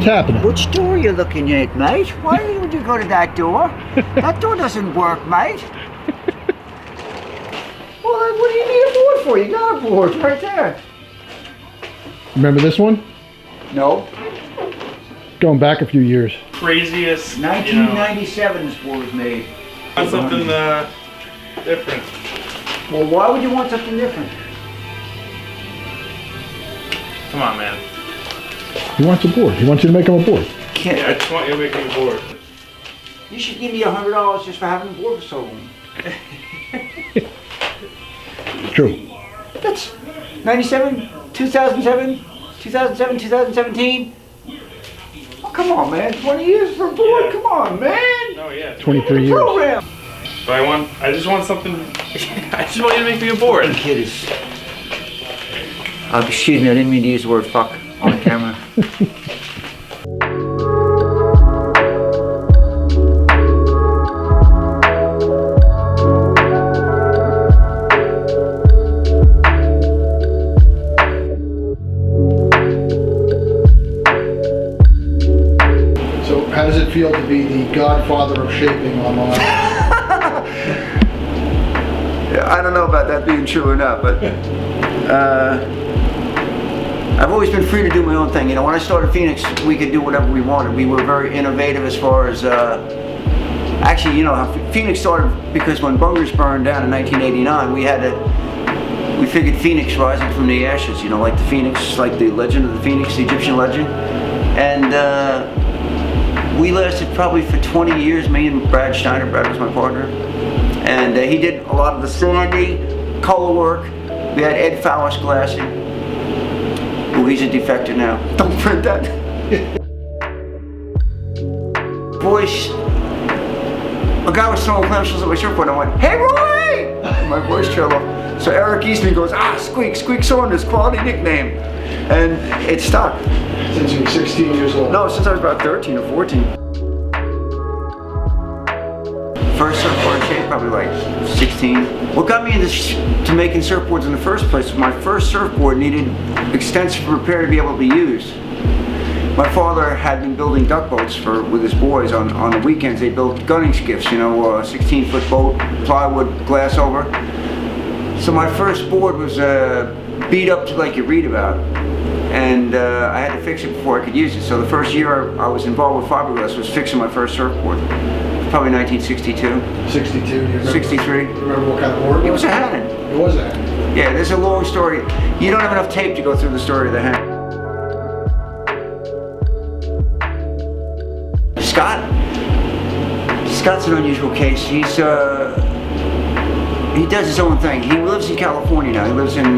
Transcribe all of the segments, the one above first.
What's happening? Which door are you looking at, mate? Why would you go to that door? That door doesn't work, mate. Well, then what do you need a board for? You got a board right there. Remember this one? No. Going back a few years. Craziest. 1997 this board was made. Want something different. Well, why would you want something different? Come on, man. He wants a board. He wants you to make him a board. Yeah, I just want you to make me a board. You should give me $100 just for having a board for so long. True. That's 97, 2007, 2017. Oh, come on, man. 20 years for a board? Yeah. Come on, man. Oh, yeah. 23 years. Program. But I just want something, I just want you to make me a board. Kid is... excuse me, I didn't mean to use the word fuck on camera. So, how does it feel to be the godfather of shaping online? I don't know about that being true or not, but I've always been free to do my own thing. You know, when I started Phoenix, we could do whatever we wanted. We were very innovative as far as, actually, you know, Phoenix started because when Bungers burned down in 1989, we figured Phoenix rising from the ashes, you know, like the Phoenix, like the legend of the Phoenix, the Egyptian legend. And we lasted probably for 20 years, me and Brad Steiner. Brad was my partner. And he did a lot of the sandy color work. We had Ed Fowler's glassing. Oh, he's a defector now. Don't print that. Voice. A guy was throwing clamshells at my surfboard and I went, "Hey, Roy!" My voice trailed off. So Eric Eastman goes, Squeak, Squeak Saunders, quality nickname. And it stuck. Since you were 16 years old? No, since I was about 13 or 14. First surfboard shape, probably like 16. What got me to making surfboards in the first place was my first surfboard needed extensive repair to be able to be used. My father had been building duck boats with his boys on the weekends. They built gunning skiffs, you know, a 16-foot boat, plywood, glass over. So my first board was beat up to like you read about. And I had to fix it before I could use it. So the first year I was involved with fiberglass was fixing my first surfboard. Probably 1962. 62, do you remember? 63. Do you remember what kind of board? It was a Hannon. It was a Hannon. Yeah, there's a long story. You don't have enough tape to go through the story of the Hannon. Scott's an unusual case. He does his own thing. He lives in California now. He lives in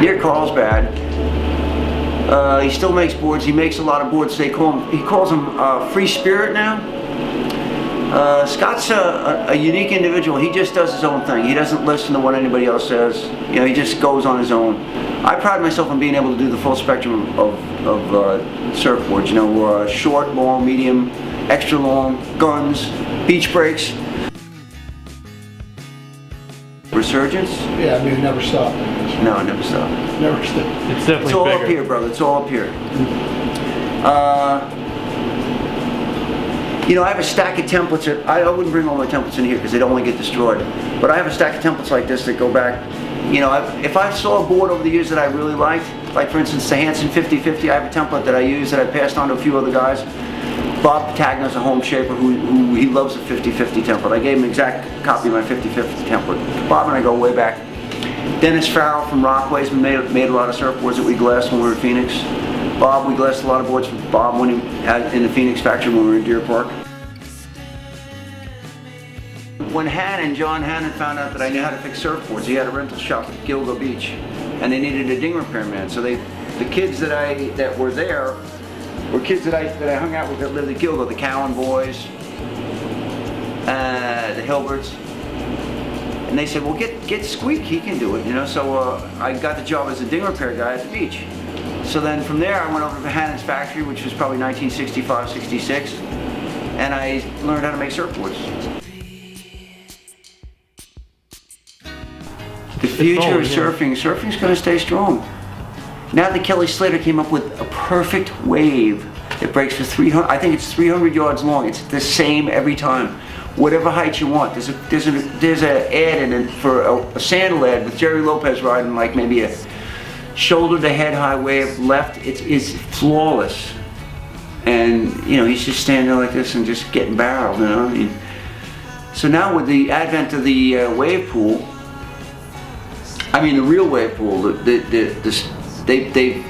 near Carlsbad. He still makes boards. He makes a lot of boards. He calls them free spirit now. Scott's a unique individual. He just does his own thing. He doesn't listen to what anybody else says. You know, he just goes on his own. I pride myself on being able to do the full spectrum of surfboards. You know, short, long, medium, extra long, guns, beach breaks. Resurgence? Yeah, I mean, it never stopped. No, it never stopped. Never stopped. It's definitely It's all bigger. up here, brother. It's all up here. You know, I have a stack of templates. I wouldn't bring all my templates in here because they'd only get destroyed. But I have a stack of templates like this that go back. You know, if I saw a board over the years that I really liked, like for instance the Hanson 50/50, I have a template that I use that I passed on to a few other guys. Bob Tagner's a home shaper who he loves the 50/50 template. I gave him an exact copy of my 50/50 template. Bob and I go way back. Dennis Farrell from Rockways made a lot of surfboards that we glassed when we were in Phoenix. Bob, we glassed a lot of boards for Bob when he had in the Phoenix factory when we were in Deer Park. When John Hannon found out that I knew how to fix surfboards, he had a rental shop at Gilgo Beach, and they needed a ding repairman. So the kids that were there were kids that I hung out with that lived at Gilgo, the Cowan boys, the Hilberts. And they said, well, get Squeak, he can do it, you know. So I got the job as a ding repair guy at the beach. So then from there I went over to Hannon's factory, which was probably 1965, 66, and I learned how to make surfboards. The future of surfing's going to stay strong. Now the Kelly Slater came up with a perfect wave. It breaks for 300, I think it's 300 yards long. It's the same every time. Whatever height you want. There's a ad in it for a sandal ad with Jerry Lopez riding like maybe a shoulder to head high wave left. It's flawless. And you know, he's just standing there like this and just getting barreled, you know. I mean, so now with the advent of the wave pool, I mean the real wave pool, they've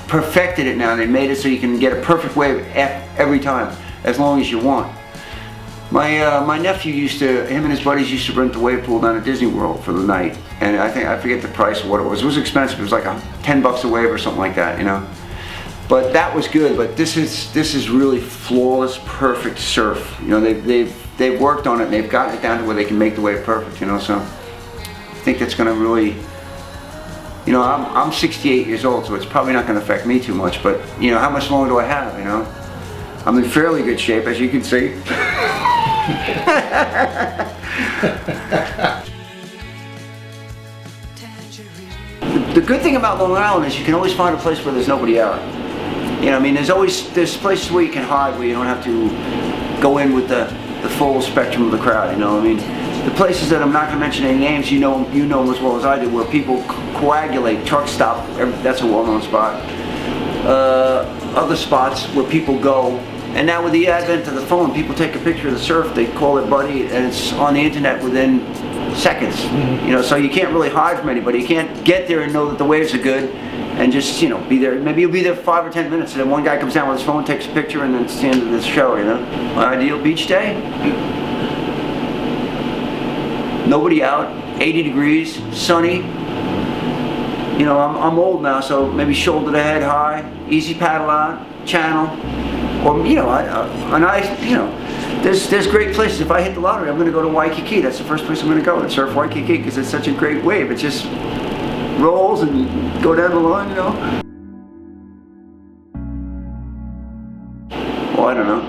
perfected it now. They made it so you can get a perfect wave every time, as long as you want. My nephew him and his buddies used to rent the wave pool down at Disney World for the night, and I forget the price of what it was. It was expensive. It was like $10 a wave or something like that, you know. But that was good. But this is really flawless, perfect surf. You know, they've worked on it and they've gotten it down to where they can make the wave perfect. You know, so I think that's going to really. You know, I'm 68 years old, so it's probably not going to affect me too much. But you know, how much longer do I have? You know, I'm in fairly good shape, as you can see. The good thing about Long Island is you can always find a place where there's nobody out. You know, I mean, there's places where you can hide where you don't have to go in with the full spectrum of the crowd. You know, I mean, the places that I'm not going to mention any names, you know them as well as I do, where people coagulate, truck stop. That's a well-known spot. Other spots where people go. And now with the advent of the phone, people take a picture of the surf, they call it buddy, and it's on the internet within seconds. Mm-hmm. You know, so you can't really hide from anybody. You can't get there and know that the waves are good and just, you know, be there. Maybe you'll be there for 5 or 10 minutes and then one guy comes down with his phone, takes a picture, and then it's the end of the show, you know. My ideal beach day? Nobody out, 80 degrees, sunny. You know, I'm old now, so maybe shoulder to head high, easy paddle out, channel. Or, you know, there's great places. If I hit the lottery, I'm going to go to Waikiki. That's the first place I'm going to go and surf Waikiki because it's such a great wave. It just rolls and go down the line, you know. Well, I don't know.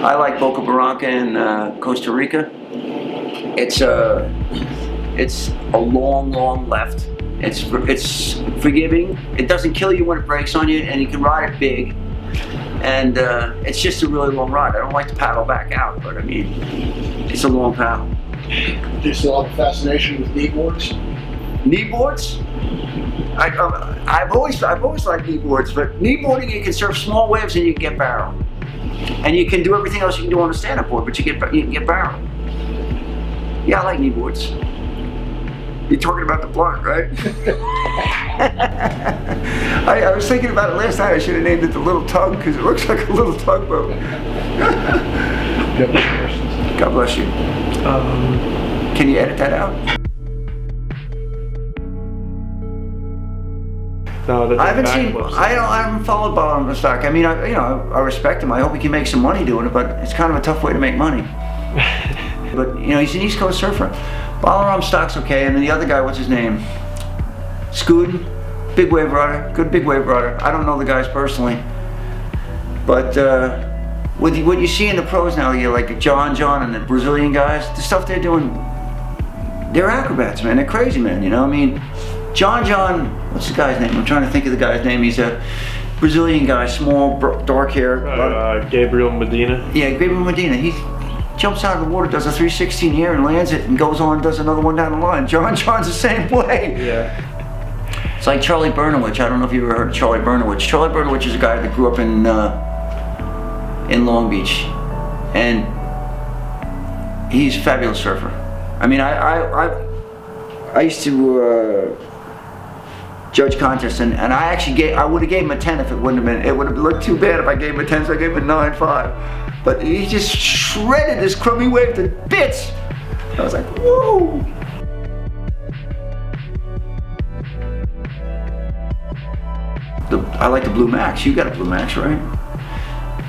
I like Boca Barranca in Costa Rica. It's a long left. It's forgiving. It doesn't kill you when it breaks on you, and you can ride it big. And it's just a really long ride. I don't like to paddle back out, but I mean, it's a long paddle. Do you still have a fascination with kneeboards? Kneeboards? I've always liked kneeboards, but kneeboarding, you can surf small waves and you can get barrel. And you can do everything else you can do on a stand-up board, but you can get barrel. Yeah, I like kneeboards. You're talking about the blunt, right? I was thinking about it last night. I should have named it the Little Tug because it looks like a little tugboat. God bless you. Can you edit that out? No, I haven't followed Balaram Stock. I mean, I respect him. I hope he can make some money doing it, but it's kind of a tough way to make money. But you know, he's an East Coast surfer. Balaram Stock's okay, and then the other guy, what's his name? Scootin, big wave rider, good big wave rider. I don't know the guys personally, but what you see in the pros now, you're like John and the Brazilian guys, the stuff they're doing, they're acrobats, man. They're crazy, man. You know, I mean, John, what's the guy's name? I'm trying to think of the guy's name. He's a Brazilian guy, small, dark hair. Gabriel Medina. Yeah, Gabriel Medina. He jumps out of the water, does a 360 in the air and lands it and goes on and does another one down the line. John's the same way. Yeah. It's like Charlie Bernowich. I don't know if you ever heard of Charlie Bernowich. Charlie Bernowich is a guy that grew up in Long Beach, and he's a fabulous surfer. I mean, I used to judge contests, and I would have gave him a 10 if it wouldn't have been. It would have looked too bad if I gave him a 10, so I gave him a 9.5. But he just shredded this crummy wave to bits. I was like, whoa. I like the Blue Max. You got a Blue Max, right?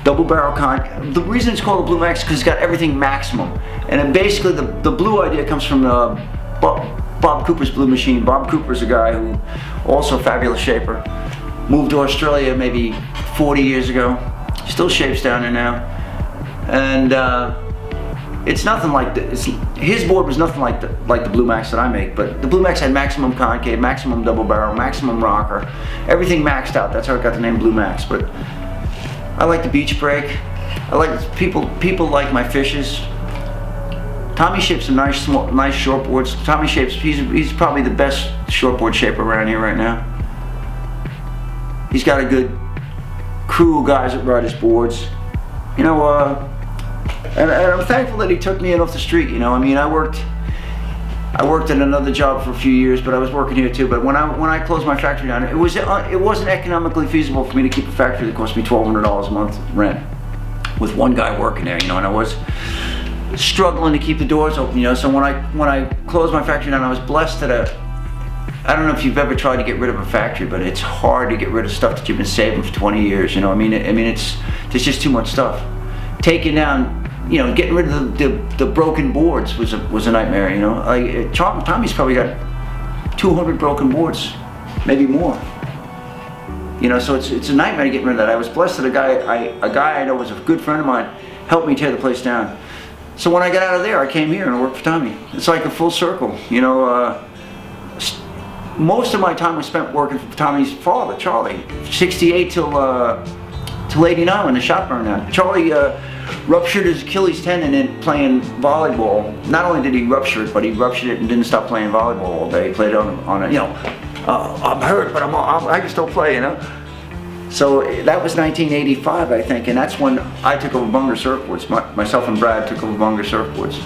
Double barrel con. The reason it's called the Blue Max is because it's got everything maximum. And then basically the blue idea comes from Bob Cooper's Blue Machine. Bob Cooper's a guy who, also a fabulous shaper, moved to Australia maybe 40 years ago. Still shapes down there now. And It's nothing like his board was nothing like the Blue Max that I make, but the Blue Max had maximum concave, maximum double barrel, maximum rocker, everything maxed out. That's how it got the name Blue Max. But I like the beach break. I like people like my fishes. Tommy shapes some nice short boards. Tommy shapes, he's probably the best shortboard shaper around here right now. He's got a good crew of guys that ride his boards. You know, and I'm thankful that he took me in off the street. You know, I mean, I worked at another job for a few years, but I was working here too. But when I closed my factory down, it wasn't economically feasible for me to keep a factory that cost me $1,200 a month rent with one guy working there. You know, and I was struggling to keep the doors open. You know, so when I closed my factory down, I was blessed that I don't know if you've ever tried to get rid of a factory, but it's hard to get rid of stuff that you've been saving for 20 years. You know, I mean, there's just too much stuff. Taking down. You know, getting rid of the broken boards was a nightmare. You know, like Tommy's probably got 200 broken boards, maybe more. You know, so it's a nightmare to get rid of that. I was blessed that a guy I know was a good friend of mine helped me tear the place down. So when I got out of there, I came here and I worked for Tommy. It's like a full circle. You know, most of my time was spent working for Tommy's father, Charlie, 68 till 89 when the shop burned down. Charlie ruptured his Achilles tendon in playing volleyball. Not only did he rupture it, but he ruptured it and didn't stop playing volleyball all day. He played on a, you know, I'm hurt, but I can still play, you know. So that was 1985, I think, and that's when I took over Bunger Surfboards. Myself and Brad took over Bunger Surfboards.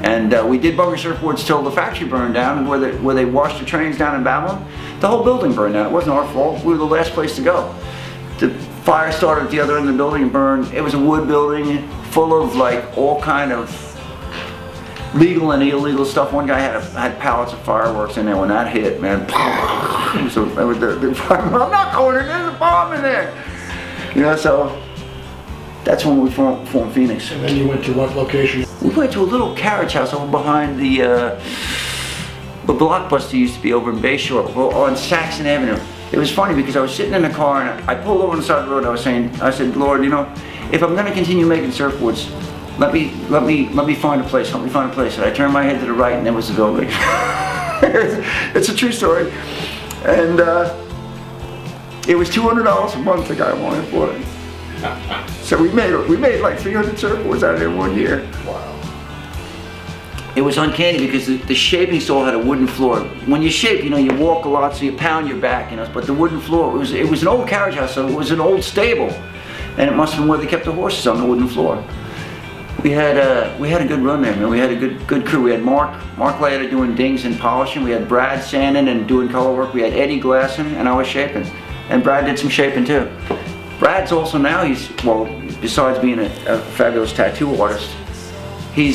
And we did Bunger Surfboards till the factory burned down, where they washed the trains down in Babylon. The whole building burned down. It wasn't our fault. We were the last place to go. The fire started at the other end of the building and burned. It was a wood building full of like all kind of legal and illegal stuff. One guy had pallets of fireworks in there. When that hit, man, so I'm not going in. There's a bomb in there. You know, so that's when we formed Phoenix. And then you went to what location? We went to a little carriage house over behind the Blockbuster used to be over in Bayshore, on Saxon Avenue. It was funny because I was sitting in the car and I pulled over on the side of the road. I said, Lord, you know, if I'm going to continue making surfboards, let me find a place. Help me find a place. And I turned my head to the right, and there was the building. It's a true story. And it was $200 a month the guy wanted for it. So we made like 300 surfboards out of there one year. Wow. It was uncanny because the shaping stall had a wooden floor. When you shape, you know, you walk a lot, so you pound your back, you know. But the wooden floor, it was an old carriage house, so it was an old stable, and it must have been where they kept the horses, on the wooden floor. We had a good run there, man. We had a good crew. We had Mark Latta doing dings and polishing. We had Brad sanding and doing color work. We had Eddie glassing, and I was shaping. And Brad did some shaping too. Brad's also now, besides being a fabulous tattoo artist, he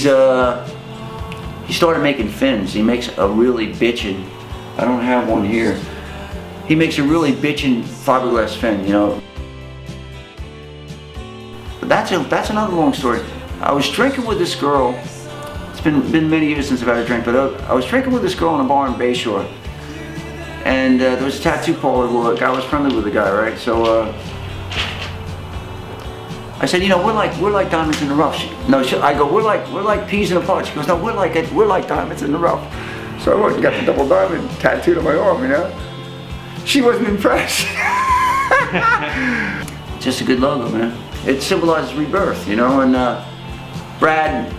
started making fins. He makes a really bitchin', I don't have one here. He makes a really bitchin' fiberglass fin, you know. But that's another long story. I was drinking with this girl. It's been many years since I've had a drink, but I was drinking with this girl in a bar in Bayshore. And there was a tattoo parlor where a guy was friendly with the guy, right? So I said, you know, we're like diamonds in the rough. I go, we're like peas in a pod. She goes, no, we're like diamonds in the rough. So I went and got the double diamond tattooed on my arm, you know. She wasn't impressed. Just a good logo, man. It symbolizes rebirth, you know. And Brad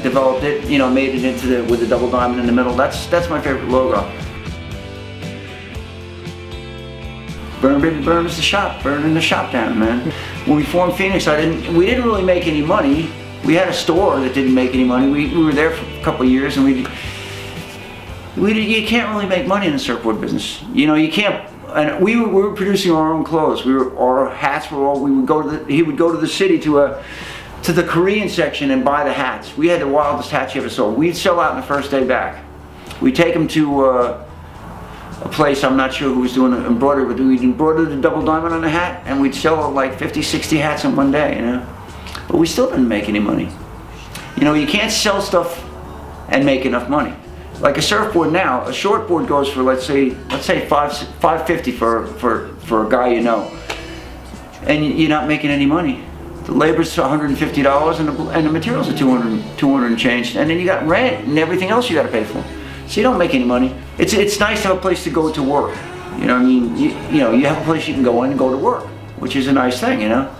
developed it, you know, made it with the double diamond in the middle. That's my favorite logo. Burn, baby, burn is the shop. Burning the shop down, man. When we formed Phoenix, we didn't really make any money. We had a store that didn't make any money. We were there for a couple of years, and you can't really make money in the surfboard business. You know, you can't. And we were producing our own clothes. Our hats were all. He would go to the city to the Korean section and buy the hats. We had the wildest hats you ever saw. We'd sell out in the first day back. We'd take them to a place, I'm not sure who was doing embroidery, but we'd embroider the double diamond on the hat, and we'd sell like 50, 60 hats in one day, you know. But we still didn't make any money. You know, you can't sell stuff and make enough money. Like a surfboard now, a shortboard goes for let's say $550 for a guy you know, and you're not making any money. The labor's $150 and the materials are 200 and change. And then you got rent and everything else you got to pay for. So you don't make any money. It's nice to have a place to go to work. You know what I mean? You know, you have a place you can go in and go to work, which is a nice thing, you know?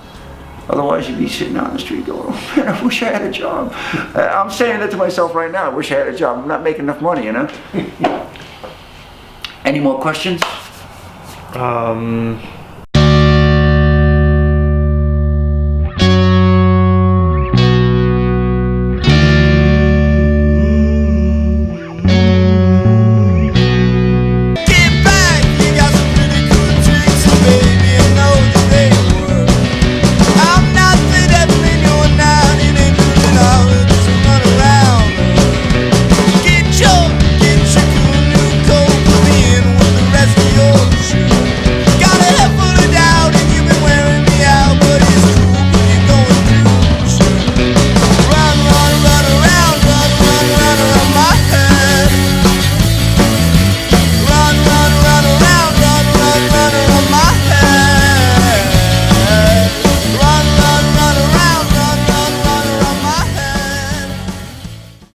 Otherwise you'd be sitting out on the street going, oh man, I wish I had a job. I'm saying that to myself right now, I wish I had a job. I'm not making enough money, you know? Any more questions?